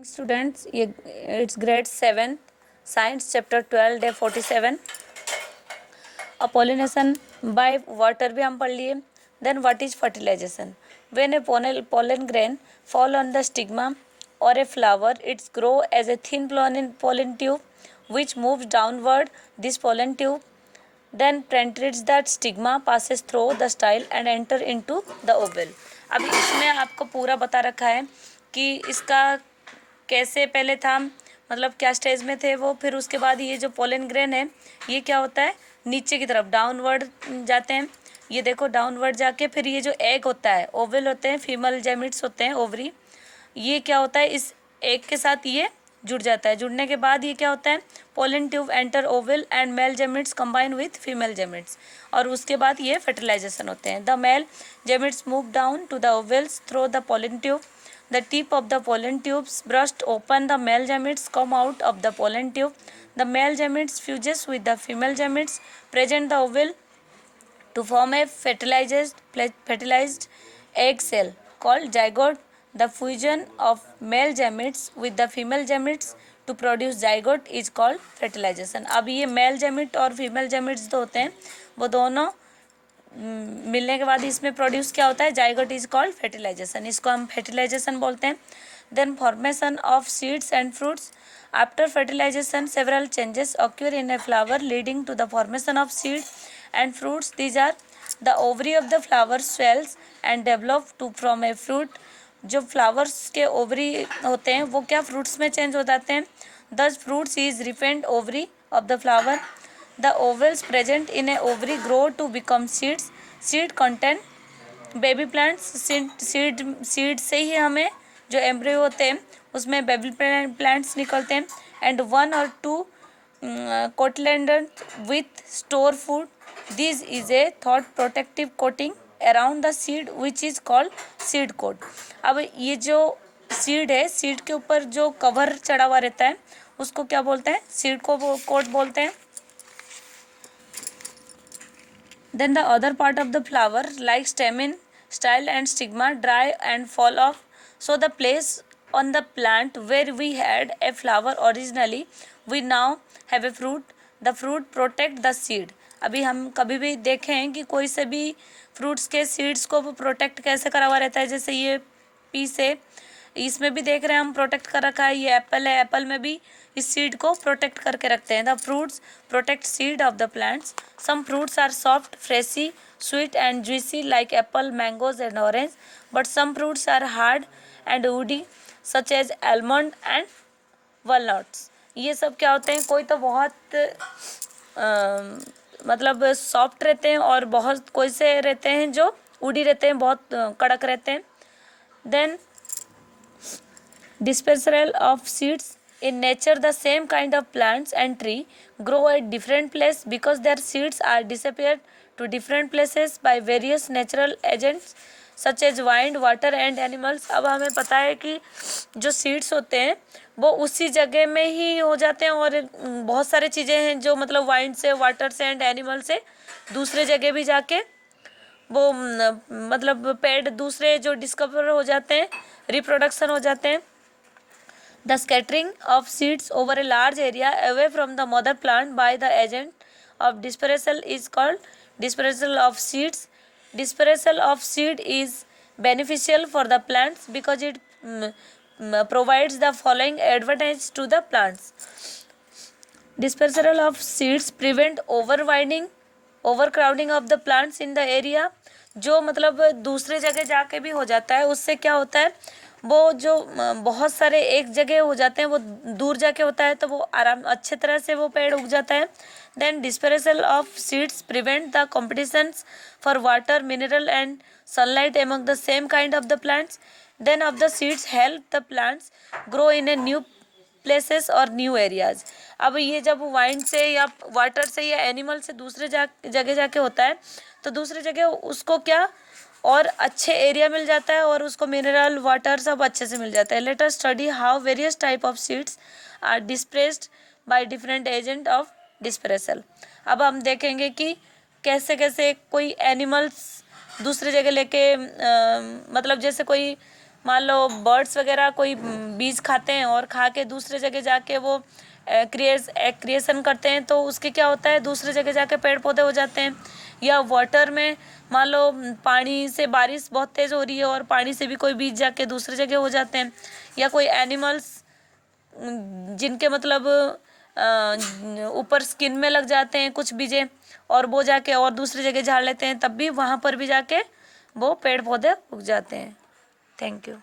Students, ये it's grade 7 science chapter 12 day 47 pollination by water भी हम पढ़ लिए। Then what is fertilization? When a pollen grain fall on the stigma or a flower, it grow as a thin pollen tube which moves downward. This pollen tube then penetrates the stigma, passes through the style and enter into the ovule. अभी इसमें आपको पूरा बता रखा है कि इसका कैसे पहले था, मतलब क्या स्टेज में थे वो, फिर उसके बाद ये जो पोलन ग्रेन है ये क्या होता है, नीचे की तरफ डाउनवर्ड जाते हैं। ये देखो डाउनवर्ड जाके फिर ये जो एग होता है, ओवल होते हैं, फीमेल जेमिट्स होते हैं, ओवरी, ये क्या होता है इस एग के साथ ये जुड़ जाता है। जुड़ने के बाद ये क्या होता है, pollen tube enter ovule and male gametes combine with female gametes, और उसके बाद ये फर्टिलाइजेशन होते हैं। The male gametes move down to the ovules through the pollen tube. The tip of the pollen tubes burst open. The male gametes come out of the pollen tube. The male gametes fuses with the female gametes present the ovule to form a fertilized egg cell called zygote. The fusion of male gametes with the female gametes to produce zygote is called fertilization. अब ये male gamete और female gametes जो होते हैं वो दोनों मिलने के बाद इसमें प्रोड्यूस क्या होता है, जाइगोट इज कॉल्ड फर्टिलाइजेशन। इसको हम फर्टिलाइजेशन बोलते हैं। Then formation of seeds and fruits after fertilization several changes occur in a flower leading to the formation of seed and fruits. These are the ovary of the flower swells and develop to from a fruit. जो flowers के ovary होते हैं वो क्या fruits में change हो जाते हैं. दस fruits is रिपेंड ovary of the flower. The ovals present in a ovary grow to become seeds. Seed contain baby plants. Seed से ही हमें जो एम्ब्रियो होते हैं उसमें बेबी प्लांट्स निकलते हैं. एंड वन और two cotyledon with stored food. This is a thought protective coating around the seed which is called seed coat. अब ये जो सीड है, सीड के ऊपर जो कवर चढ़ा हुआ रहता है उसको क्या बोलते हैं, सीड को कोट बोलते हैं. Then the other part of the flower like stamen, style and stigma dry and fall off. So the place on the plant where we had a flower originally, we now have a fruit. The fruit protect the seed. अभी हम कभी भी देखें कि कोई से भी fruits के सीड्स को प्रोटेक्ट कैसे करा हुआ रहता है, जैसे ये पीस है, इसमें भी देख रहे हैं हम प्रोटेक्ट कर रखा है. ये एप्पल है, एप्पल में भी इस सीड को प्रोटेक्ट करके रखते हैं. The fruits protect seed of the plants. Some fruits are soft, fleshy, sweet and juicy like apple, mangoes and orange. But some fruits are hard and woody such as almond and walnuts. ये सब क्या होते हैं, कोई तो बहुत मतलब soft रहते हैं और बहुत कोई से रहते हैं जो वुडी रहते हैं, बहुत कड़क रहते हैं. Then dispersal of seeds. In nature the same kind of plants and tree grow at different places because their seeds are disappeared to different places by various natural agents such as wind, water and animals. अब हमें पता है कि जो seeds होते हैं वो उसी जगह में ही हो जाते हैं और बहुत सारे चीज़ें हैं जो मतलब वाइंड से, वाटर से एंड एनिमल से दूसरे जगह भी जाके वो मतलब पेड़ दूसरे जो डिस्कवर हो जाते हैं, रिप्रोडक्शन हो जाते हैं. The scattering of seeds over a large area away from the mother plant by the agent of dispersal is called dispersal of seeds. Dispersal of seed is beneficial for the plants because it provides the following advantage to the plants. Dispersal of seeds prevent overcrowding of the plants in the area. जो मतलब दूसरे जगह जाके भी हो जाता है, उससे क्या होता है, वो जो बहुत सारे एक जगह हो जाते हैं वो दूर जाके होता है तो वो आराम अच्छे तरह से वो पेड़ उग जाता है. Then dispersal of seeds prevent the competitions for water, mineral and sunlight among the same kind of the plants. Then of the seeds help the plants grow in a new places और new areas. अब ये जब wind से या water से या animal से दूसरे जगह जाके होता है तो दूसरे जगह उसको क्या और अच्छे एरिया मिल जाता है और उसको मिनरल, वाटर सब अच्छे से मिल जाता है. Let us study how various type of seeds are dispersed by different agent of dispersal. अब हम देखेंगे कि कैसे कैसे कोई एनिमल्स दूसरे जगह लेके मतलब जैसे कोई मान लो बर्ड्स वगैरह कोई बीज खाते हैं और खा के दूसरे जगह जाके वो क्रिएशन करते हैं, तो उसके क्या होता है, दूसरे जगह जाके पेड़ पौधे हो जाते हैं। या वाटर में मान लो पानी से बारिश बहुत तेज़ हो रही है और पानी से भी कोई बीज जाके दूसरी जगह हो जाते हैं। या कोई एनिमल्स जिनके मतलब ऊपर स्किन में लग जाते हैं कुछ बीजे, और वो जाके और दूसरी जगह झाड़ लेते हैं, तब भी वहाँ पर भी जाके वो पेड़ पौधे उग जाते हैं। Thank you.